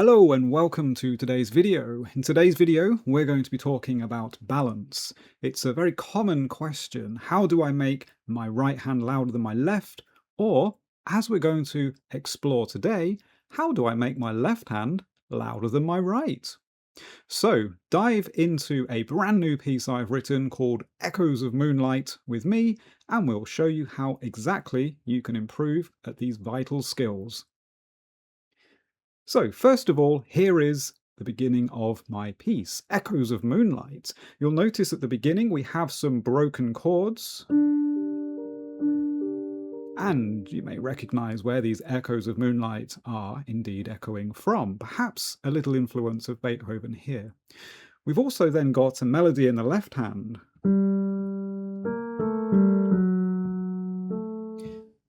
Hello and welcome to today's video. In today's video, we're going to be talking about balance. It's a very common question. How do I make my right hand louder than my left? Or, as we're going to explore today, how do I make my left hand louder than my right? So, dive into a brand new piece I've written called Echoes of Moonlight with me, and we'll show you how exactly you can improve at these vital skills. So, first of all, here is the beginning of my piece, Echoes of Moonlight. You'll notice at the beginning we have some broken chords, and you may recognize where these echoes of moonlight are indeed echoing from, perhaps a little influence of Beethoven here. We've also then got a melody in the left hand.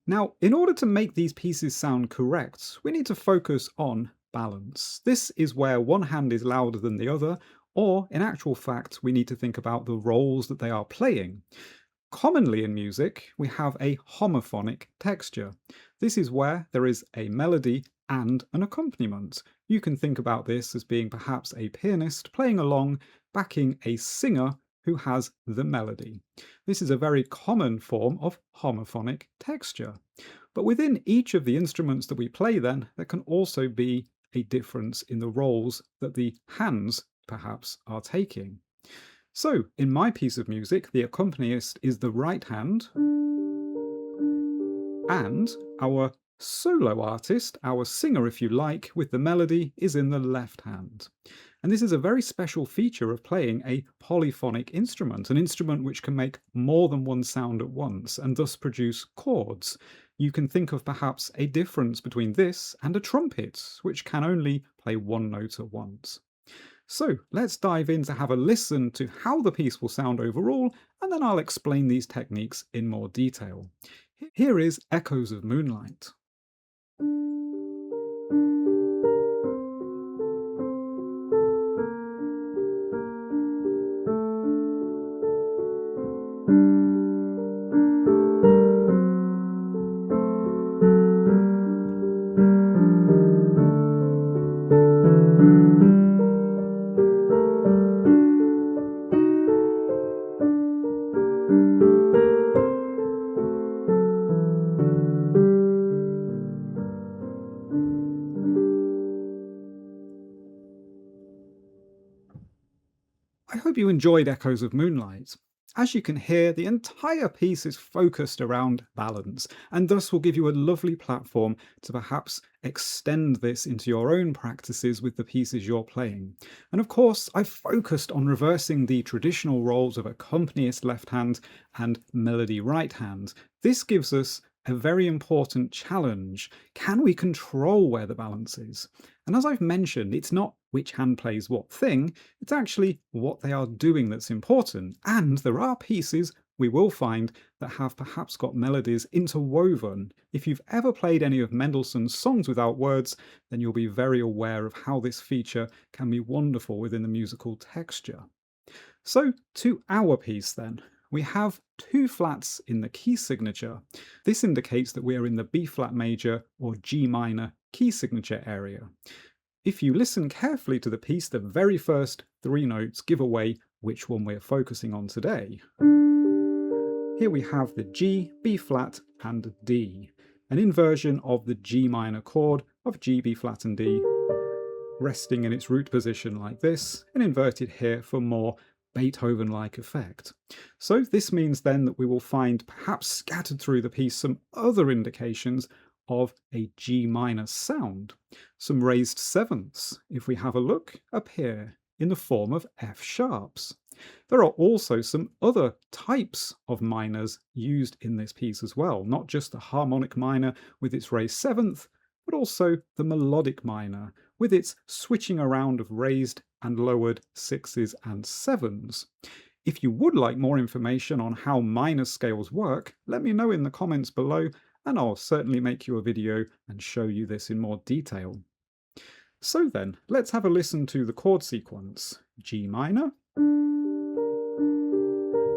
Now, in order to make these pieces sound correct, we need to focus on balance. This is where one hand is louder than the other, or in actual fact, we need to think about the roles that they are playing. Commonly in music, we have a homophonic texture. This is where there is a melody and an accompaniment. You can think about this as being perhaps a pianist playing along, backing a singer who has the melody. This is a very common form of homophonic texture. But within each of the instruments that we play then, there can also be a difference in the roles that the hands perhaps are taking. So, in my piece of music, the accompanist is the right hand, and our solo artist, our singer if you like, with the melody is in the left hand. And this is a very special feature of playing a polyphonic instrument, an instrument which can make more than one sound at once and thus produce chords. You can think of perhaps a difference between this and a trumpet, which can only play one note at once. So let's dive in to have a listen to how the piece will sound overall, and then I'll explain these techniques in more detail. Here is Echoes of Moonlight. I hope you enjoyed Echoes of Moonlight. As you can hear, the entire piece is focused around balance, and thus will give you a lovely platform to perhaps extend this into your own practices with the pieces you're playing. And of course, I've focused on reversing the traditional roles of accompanist left hand and melody right hand. This gives us a very important challenge. Can we control where the balance is? And as I've mentioned, it's not which hand plays what thing, it's actually what they are doing that's important. And there are pieces we will find that have perhaps got melodies interwoven. If you've ever played any of Mendelssohn's songs without words, then you'll be very aware of how this feature can be wonderful within the musical texture. So to our piece then. We have two flats in the key signature. This indicates that we are in the B flat major or G minor key signature area. If you listen carefully to the piece, the very first three notes give away which one we're focusing on today. Here we have the G, B flat, and D, an inversion of the G minor chord of G, B flat, and D, resting in its root position like this, and inverted here for more Beethoven-like effect. So this means then that we will find perhaps scattered through the piece some other indications of a G minor sound. Some raised sevenths, if we have a look, appear in the form of F sharps. There are also some other types of minors used in this piece as well, not just the harmonic minor with its raised seventh, but also the melodic minor with its switching around of raised and lowered sixes and sevens. If you would like more information on how minor scales work, let me know in the comments below, and I'll certainly make you a video and show you this in more detail. So then, let's have a listen to the chord sequence. G minor,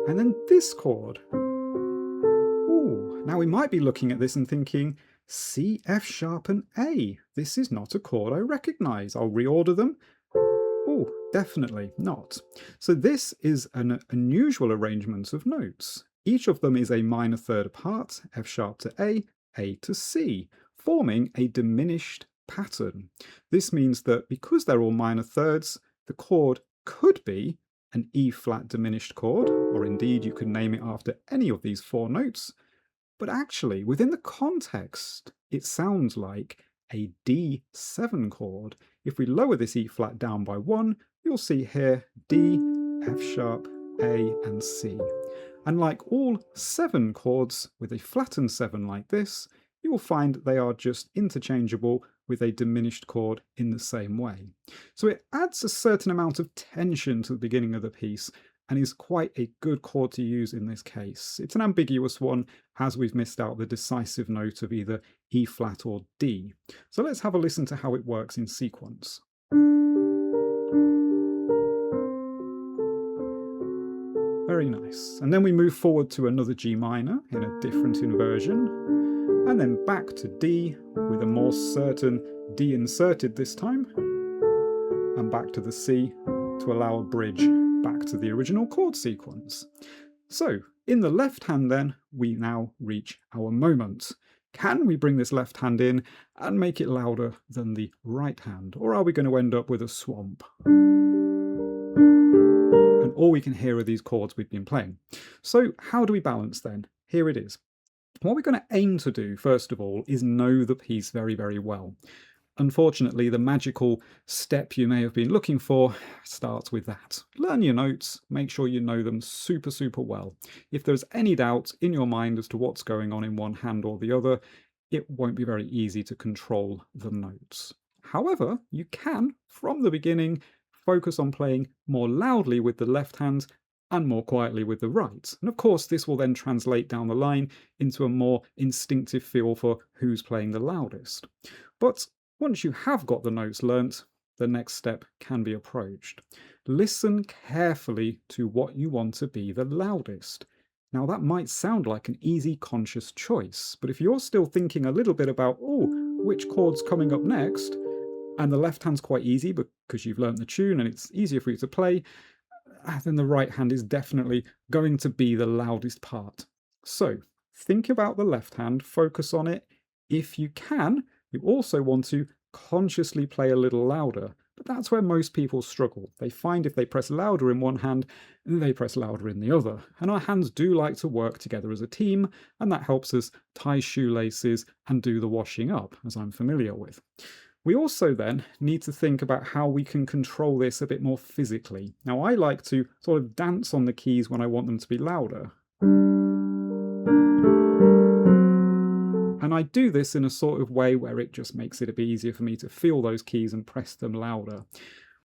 and then this chord. Ooh, now we might be looking at this and thinking, C, F sharp and A. This is not a chord I recognise. I'll reorder them. Oh, definitely not. So this is an unusual arrangement of notes. Each of them is a minor third apart, F sharp to A to C, forming a diminished pattern. This means that because they're all minor thirds, the chord could be an E flat diminished chord, or indeed you could name it after any of these four notes, but actually, within the context, it sounds like a D7 chord. If we lower this E flat down by one, you'll see here D, F sharp, A, and C. And like all 7 chords with a flattened 7 like this, you will find they are just interchangeable with a diminished chord in the same way. So it adds a certain amount of tension to the beginning of the piece and is quite a good chord to use in this case. It's an ambiguous one, as we've missed out the decisive note of either E flat or D. So let's have a listen to how it works in sequence. Very nice. And then we move forward to another G minor in a different inversion, and then back to D with a more certain D inserted this time, and back to the C to allow a bridge back to the original chord sequence. So, in the left hand then, we now reach our moment. Can we bring this left hand in and make it louder than the right hand, or are we going to end up with a swamp? And all we can hear are these chords we've been playing. So how do we balance then? Here it is. What we're going to aim to do, first of all, is know the piece very, very well. Unfortunately, the magical step you may have been looking for starts with that. Learn your notes, make sure you know them super, super well. If there's any doubt in your mind as to what's going on in one hand or the other, it won't be very easy to control the notes. However, you can, from the beginning, focus on playing more loudly with the left hand and more quietly with the right. And of course, this will then translate down the line into a more instinctive feel for who's playing the loudest. But once you have got the notes learnt, the next step can be approached. Listen carefully to what you want to be the loudest. Now that might sound like an easy conscious choice, but if you're still thinking a little bit about, oh, which chord's coming up next, and the left hand's quite easy because you've learnt the tune and it's easier for you to play, then the right hand is definitely going to be the loudest part. So think about the left hand, focus on it. If you can, you also want to consciously play a little louder, but that's where most people struggle. They find if they press louder in one hand, they press louder in the other. And our hands do like to work together as a team, and that helps us tie shoelaces and do the washing up, as I'm familiar with. We also then need to think about how we can control this a bit more physically. Now, I like to sort of dance on the keys when I want them to be louder. And I do this in a sort of way where it just makes it a bit easier for me to feel those keys and press them louder.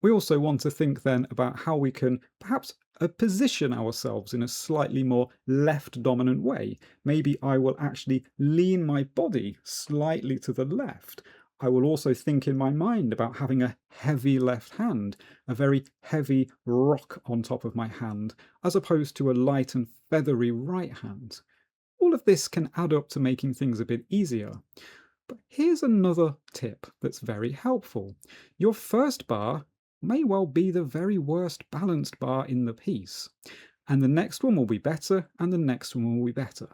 We also want to think then about how we can perhaps position ourselves in a slightly more left dominant way. Maybe I will actually lean my body slightly to the left. I will also think in my mind about having a heavy left hand, a very heavy rock on top of my hand, as opposed to a light and feathery right hand. All of this can add up to making things a bit easier. But here's another tip that's very helpful. Your first bar may well be the very worst balanced bar in the piece, and the next one will be better, and the next one will be better.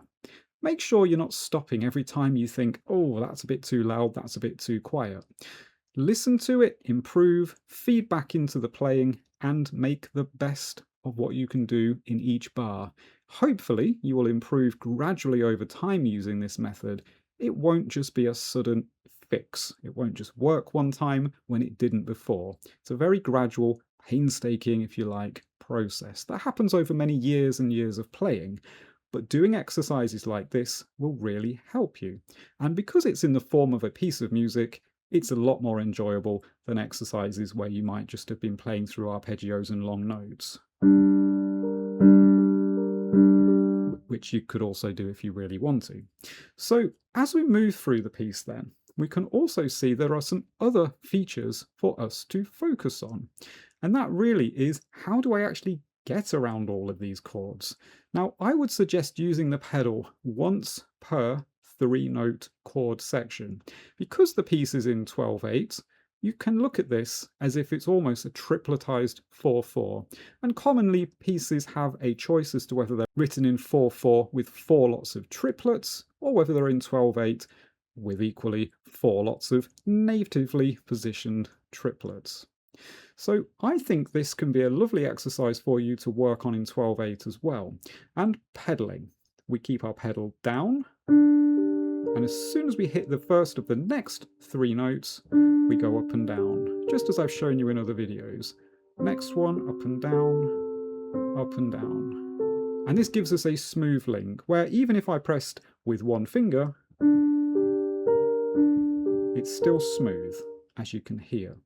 Make sure you're not stopping every time you think, oh, that's a bit too loud, that's a bit too quiet. Listen to it, improve, feed back into the playing, and make the best of what you can do in each bar. Hopefully, you will improve gradually over time using this method. It won't just be a sudden fix. It won't just work one time when it didn't before. It's a very gradual, painstaking, if you like, process that happens over many years and years of playing. But doing exercises like this will really help you. And because it's in the form of a piece of music, it's a lot more enjoyable than exercises where you might just have been playing through arpeggios and long notes, which you could also do if you really want to. So as we move through the piece then, we can also see there are some other features for us to focus on. And that really is, how do I actually get around all of these chords? Now, I would suggest using the pedal once per 3-note chord section. Because the piece is in 12/8, you can look at this as if it's almost a tripletized 4/4. And commonly pieces have a choice as to whether they're written in 4/4 with 4 lots of triplets, or whether they're in 12/8 with equally 4 lots of natively positioned triplets. So I think this can be a lovely exercise for you to work on in 12/8 as well. And pedalling. We keep our pedal down, and as soon as we hit the first of the next 3 notes, we go up and down, just as I've shown you in other videos. Next one, up and down, up and down. And this gives us a smooth link, where even if I pressed with one finger, it's still smooth, as you can hear.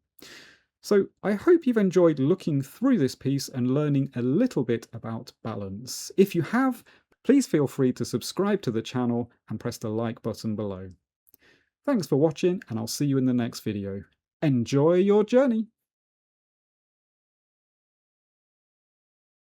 So I hope you've enjoyed looking through this piece and learning a little bit about balance. If you have, please feel free to subscribe to the channel and press the like button below. Thanks for watching, and I'll see you in the next video. Enjoy your journey!